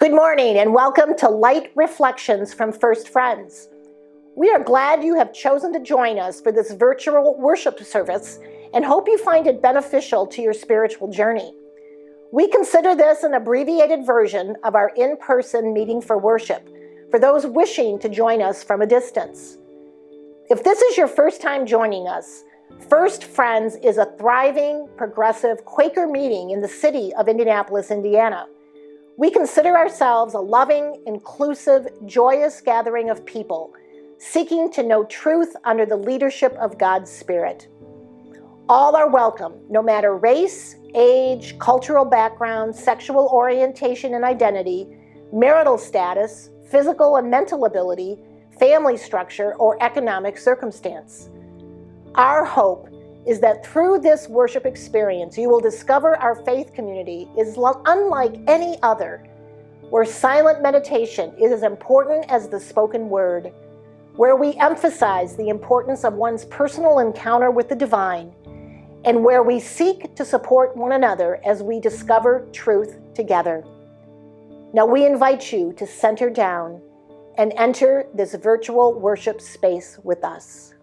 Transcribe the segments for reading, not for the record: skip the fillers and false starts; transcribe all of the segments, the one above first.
Good morning and welcome to Light Reflections from First Friends. We are glad you have chosen to join us for this virtual worship service and hope you find it beneficial to your spiritual journey. We consider this an abbreviated version of our in-person meeting for worship for those wishing to join us from a distance. If this is your first time joining us, First Friends is a thriving, progressive Quaker meeting in the city of Indianapolis, Indiana. We consider ourselves a loving, inclusive, joyous gathering of people seeking to know truth under the leadership of God's Spirit. All are welcome, no matter race, age, cultural background, sexual orientation and identity, marital status, physical and mental ability, family structure, or economic circumstance. Our hope is that through this worship experience, you will discover our faith community is unlike any other, where silent meditation is as important as the spoken word, where we emphasize the importance of one's personal encounter with the divine, and where we seek to support one another as we discover truth together. Now we invite you to center down and enter this virtual worship space with us.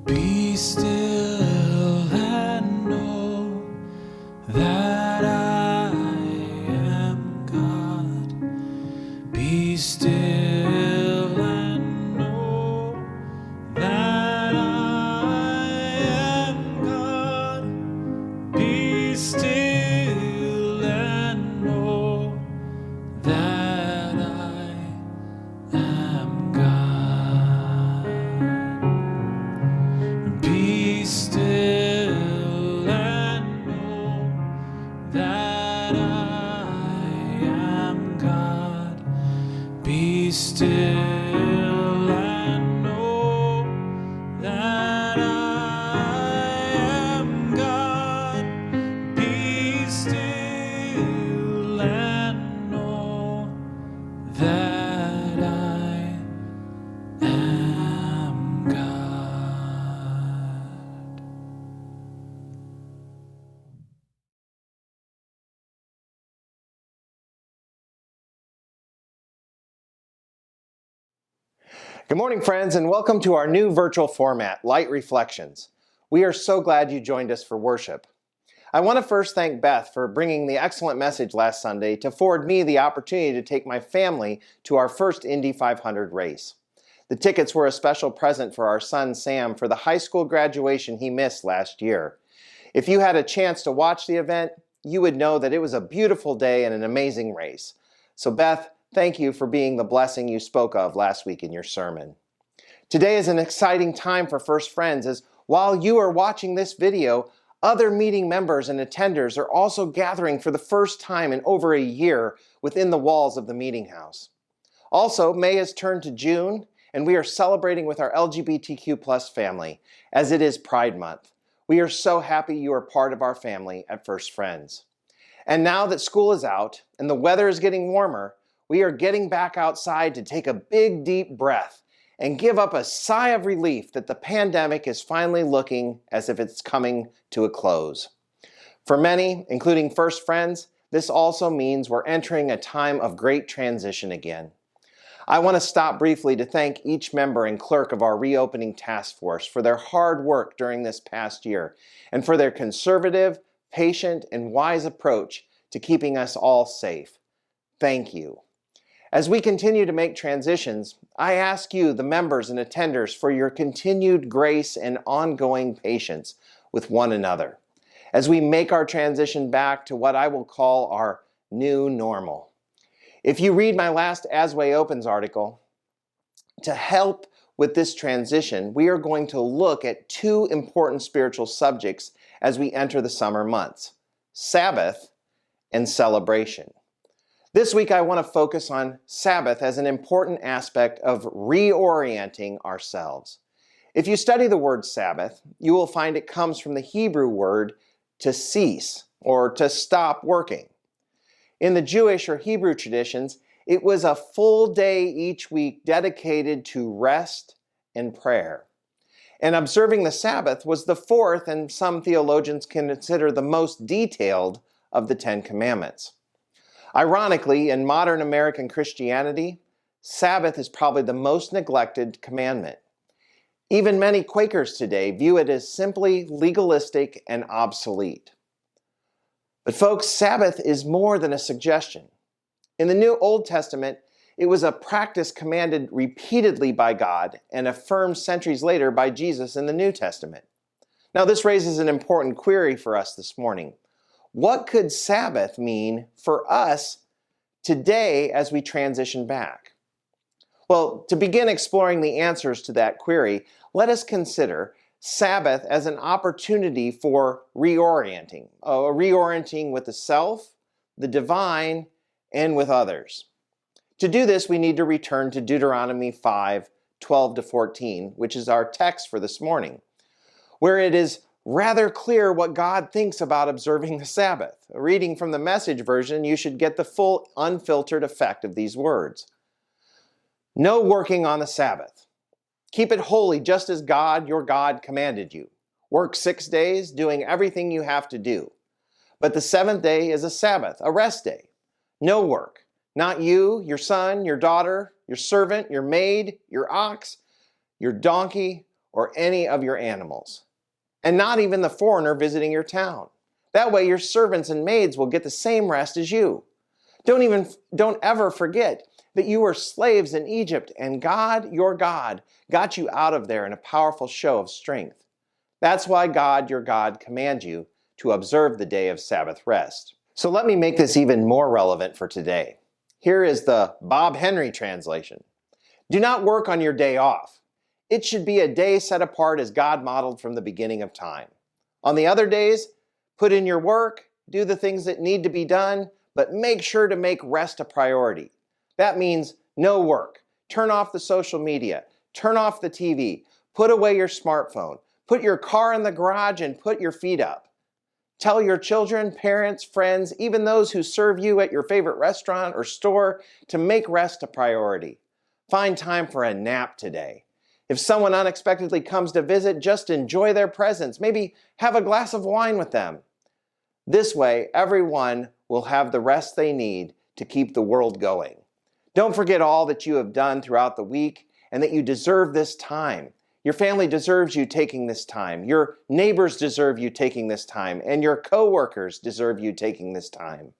Be still and know that I am God. Be still and know that I am God. Be still and know that I am God. Be still and know that I am God. Be still and know that I am God. Be still and know that I am God. Good morning, friends, and welcome to our new virtual format, Light Reflections. We are so glad you joined us for worship. I want to first thank Beth for bringing the excellent message last Sunday to afford me the opportunity to take my family to our first Indy 500 race. The tickets were a special present for our son Sam for the high school graduation he missed last year. If you had a chance to watch the event, you would know that it was a beautiful day and an amazing race. So Beth, thank you for being the blessing you spoke of last week in your sermon. Today is an exciting time for First Friends, as while you are watching this video, other meeting members and attenders are also gathering for the first time in over a year within the walls of the meeting house. Also, May has turned to June, and we are celebrating with our LGBTQ+ family, as it is Pride Month. We are so happy you are part of our family at First Friends. And now that school is out and the weather is getting warmer, we are getting back outside to take a big, deep breath and give up a sigh of relief that the pandemic is finally looking as if it's coming to a close. For many, including First Friends, this also means we're entering a time of great transition again. I want to stop briefly to thank each member and clerk of our reopening task force for their hard work during this past year and for their conservative, patient, and wise approach to keeping us all safe. Thank you. As we continue to make transitions, I ask you, the members and attenders, for your continued grace and ongoing patience with one another as we make our transition back to what I will call our new normal. If you read my last As Way Opens article, to help with this transition, we are going to look at two important spiritual subjects as we enter the summer months: Sabbath and celebration. This week, I want to focus on Sabbath as an important aspect of reorienting ourselves. If you study the word Sabbath, you will find it comes from the Hebrew word to cease or to stop working. In the Jewish or Hebrew traditions, it was a full day each week dedicated to rest and prayer. And observing the Sabbath was the fourth, and some theologians consider the most detailed, of the Ten Commandments. Ironically, in modern American Christianity, Sabbath is probably the most neglected commandment. Even many Quakers today view it as simply legalistic and obsolete. But folks, Sabbath is more than a suggestion. In the New Old Testament, it was a practice commanded repeatedly by God and affirmed centuries later by Jesus in the New Testament. Now, this raises an important query for us this morning. What could Sabbath mean for us today as we transition back? Well, to begin exploring the answers to that query, let us consider Sabbath as an opportunity for reorienting with the self, the divine, and with others. To do this, we need to return to Deuteronomy 5:12-14, which is our text for this morning, where it is rather clear what God thinks about observing the Sabbath. Reading from the Message version, you should get the full, unfiltered effect of these words. No working on the Sabbath. Keep it holy just as God, your God, commanded you. Work 6 days, doing everything you have to do. But the seventh day is a Sabbath, a rest day. No work. Not you, your son, your daughter, your servant, your maid, your ox, your donkey, or any of your animals. And not even the foreigner visiting your town. That way your servants and maids will get the same rest as you. Don't ever forget that you were slaves in Egypt, and God, your God, got you out of there in a powerful show of strength. That's why God, your God, commands you to observe the day of Sabbath rest. So let me make this even more relevant for today. Here is the Bob Henry translation. Do not work on your day off. It should be a day set apart as God modeled from the beginning of time. On the other days, put in your work, do the things that need to be done, but make sure to make rest a priority. That means no work. Turn off the social media. Turn off the TV. Put away your smartphone. Put your car in the garage and put your feet up. Tell your children, parents, friends, even those who serve you at your favorite restaurant or store to make rest a priority. Find time for a nap today. If someone unexpectedly comes to visit, just enjoy their presence. Maybe have a glass of wine with them. This way, everyone will have the rest they need to keep the world going. Don't forget all that you have done throughout the week and that you deserve this time. Your family deserves you taking this time. Your neighbors deserve you taking this time. And your coworkers deserve you taking this time.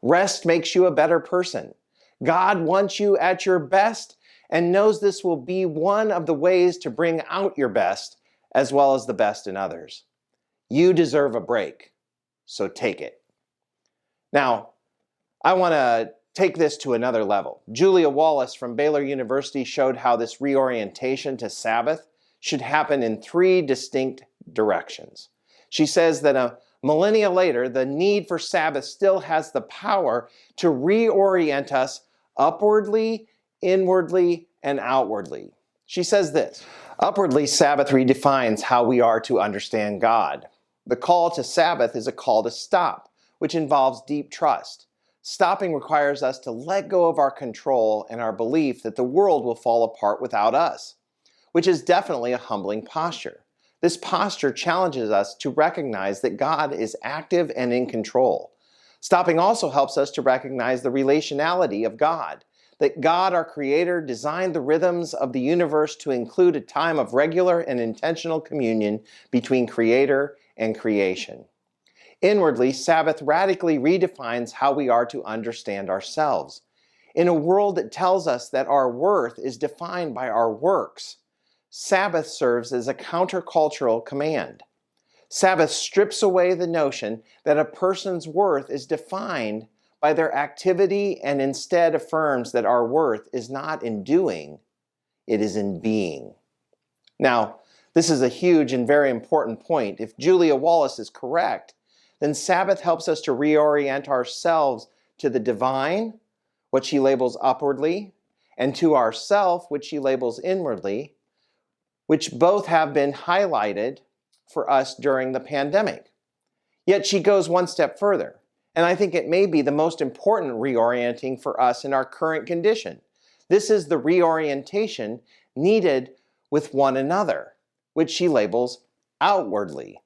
Rest makes you a better person. God wants you at your best and knows this will be one of the ways to bring out your best as well as the best in others. You deserve a break, so take it. Now, I want to take this to another level. Julia Wallace from Baylor University showed how this reorientation to Sabbath should happen in 3 distinct directions. She says that a millennia later, the need for Sabbath still has the power to reorient us upwardly, inwardly, and outwardly. She says this: upwardly, Sabbath redefines how we are to understand God. The call to Sabbath is a call to stop, which involves deep trust. Stopping requires us to let go of our control and our belief that the world will fall apart without us, which is definitely a humbling posture. This posture challenges us to recognize that God is active and in control. Stopping also helps us to recognize the relationality of God, that God, our Creator, designed the rhythms of the universe to include a time of regular and intentional communion between Creator and creation. Inwardly, Sabbath radically redefines how we are to understand ourselves. In a world that tells us that our worth is defined by our works, Sabbath serves as a countercultural command. Sabbath strips away the notion that a person's worth is defined by their activity and instead affirms that our worth is not in doing, it is in being. Now, this is a huge and very important point. If Julia Wallace is correct, then Sabbath helps us to reorient ourselves to the divine, what she labels upwardly, and to ourself, which she labels inwardly, which both have been highlighted for us during the pandemic. Yet she goes one step further, and I think it may be the most important reorienting for us in our current condition. This is the reorientation needed with one another, which she labels outwardly.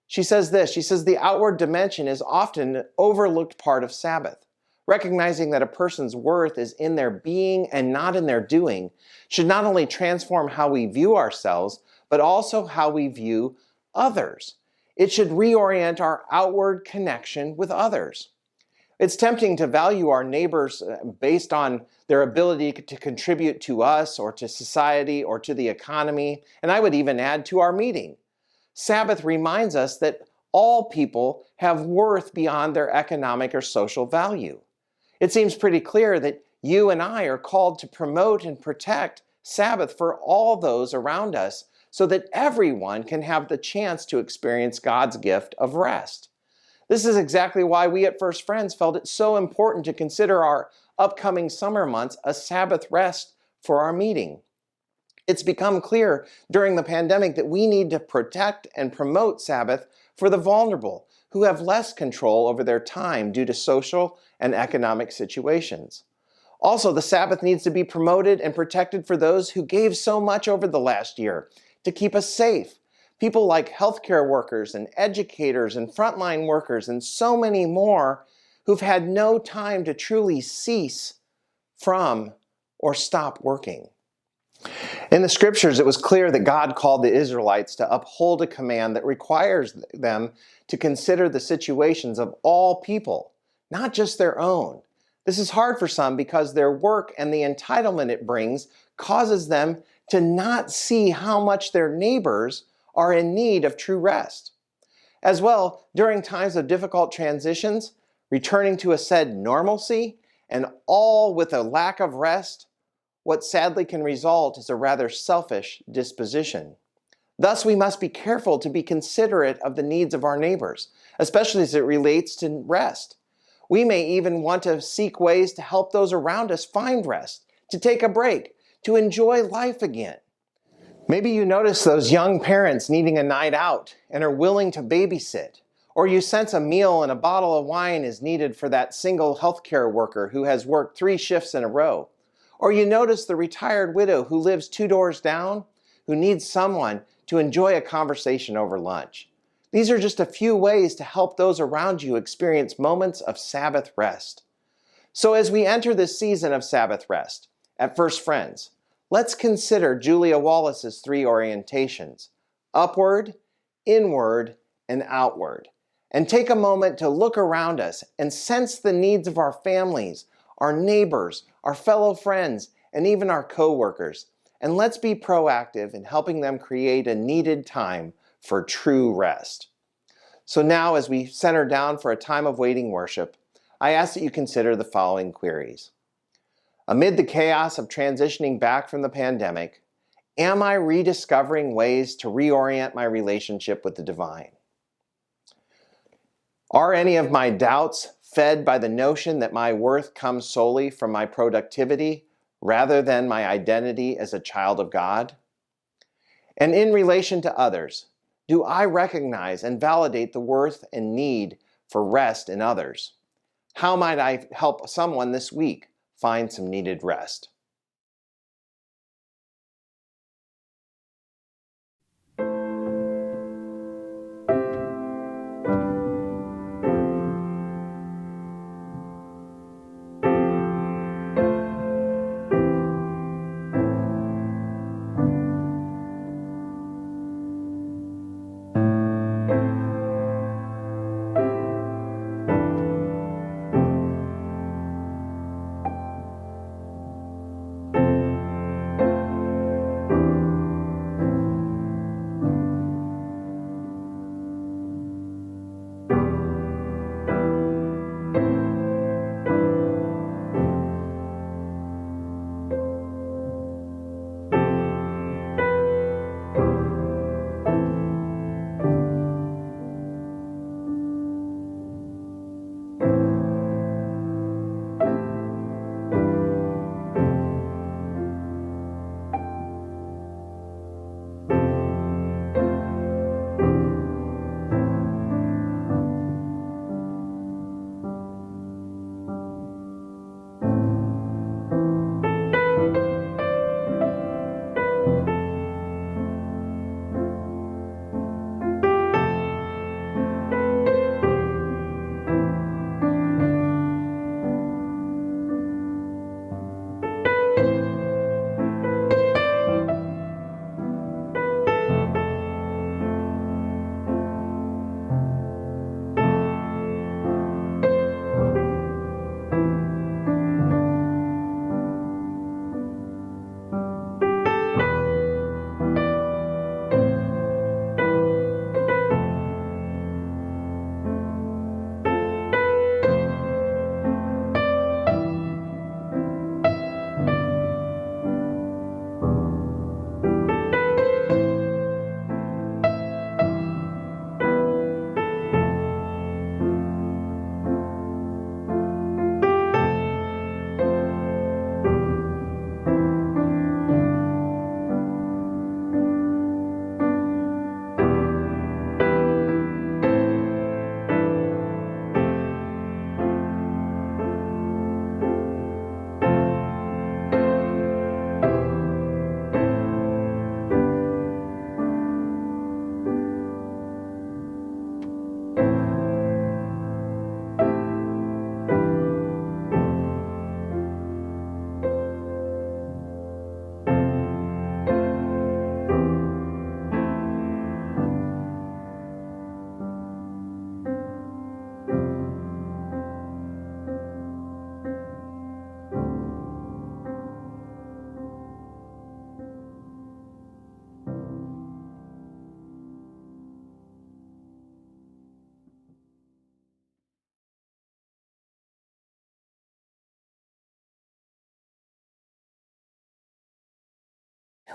She says this, the outward dimension is often an overlooked part of Sabbath. Recognizing that a person's worth is in their being and not in their doing should not only transform how we view ourselves, but also how we view others. It should reorient our outward connection with others. It's tempting to value our neighbors based on their ability to contribute to us or to society or to the economy, and I would even add to our meeting. Sabbath reminds us that all people have worth beyond their economic or social value. It seems pretty clear that you and I are called to promote and protect Sabbath for all those around us so that everyone can have the chance to experience God's gift of rest. This is exactly why we at First Friends felt it so important to consider our upcoming summer months a Sabbath rest for our meeting. It's become clear during the pandemic that we need to protect and promote Sabbath for the vulnerable who have less control over their time due to social and economic situations. Also, the Sabbath needs to be promoted and protected for those who gave so much over the last year to keep us safe. People like healthcare workers and educators and frontline workers and so many more who've had no time to truly cease from or stop working. In the scriptures, it was clear that God called the Israelites to uphold a command that requires them to consider the situations of all people, not just their own. This is hard for some because their work and the entitlement it brings causes them to not see how much their neighbors are in need of true rest. As well, during times of difficult transitions, returning to a said normalcy, and all with a lack of rest, what sadly can result is a rather selfish disposition. Thus, we must be careful to be considerate of the needs of our neighbors, especially as it relates to rest. We may even want to seek ways to help those around us find rest, to take a break, to enjoy life again. Maybe you notice those young parents needing a night out and are willing to babysit, or you sense a meal and a bottle of wine is needed for that single healthcare worker who has worked 3 shifts in a row. Or you notice the retired widow who lives 2 doors down, who needs someone to enjoy a conversation over lunch. These are just a few ways to help those around you experience moments of Sabbath rest. So as we enter this season of Sabbath rest at First Friends, let's consider Julia Wallace's 3 orientations: upward, inward, and outward. And take a moment to look around us and sense the needs of our families, our neighbors, our fellow friends, and even our co-workers. And let's be proactive in helping them create a needed time for true rest. So now, as we center down for a time of waiting worship, I ask that you consider the following queries. Amid the chaos of transitioning back from the pandemic, am I rediscovering ways to reorient my relationship with the divine? Are any of my doubts fed by the notion that my worth comes solely from my productivity rather than my identity as a child of God? And in relation to others, do I recognize and validate the worth and need for rest in others? How might I help someone this week find some needed rest?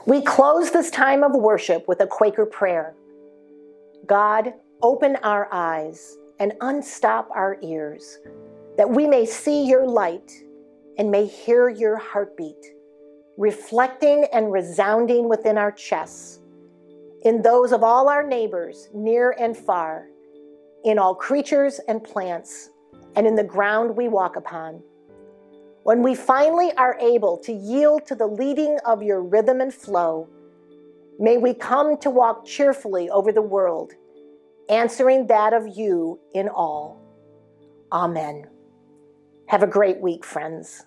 We close this time of worship with a Quaker prayer. God, open our eyes and unstop our ears, that we may see your light and may hear your heartbeat, reflecting and resounding within our chests, in those of all our neighbors, near and far, in all creatures and plants, and in the ground we walk upon. When we finally are able to yield to the leading of your rhythm and flow, may we come to walk cheerfully over the world, answering that of you in all. Amen. Have a great week, friends.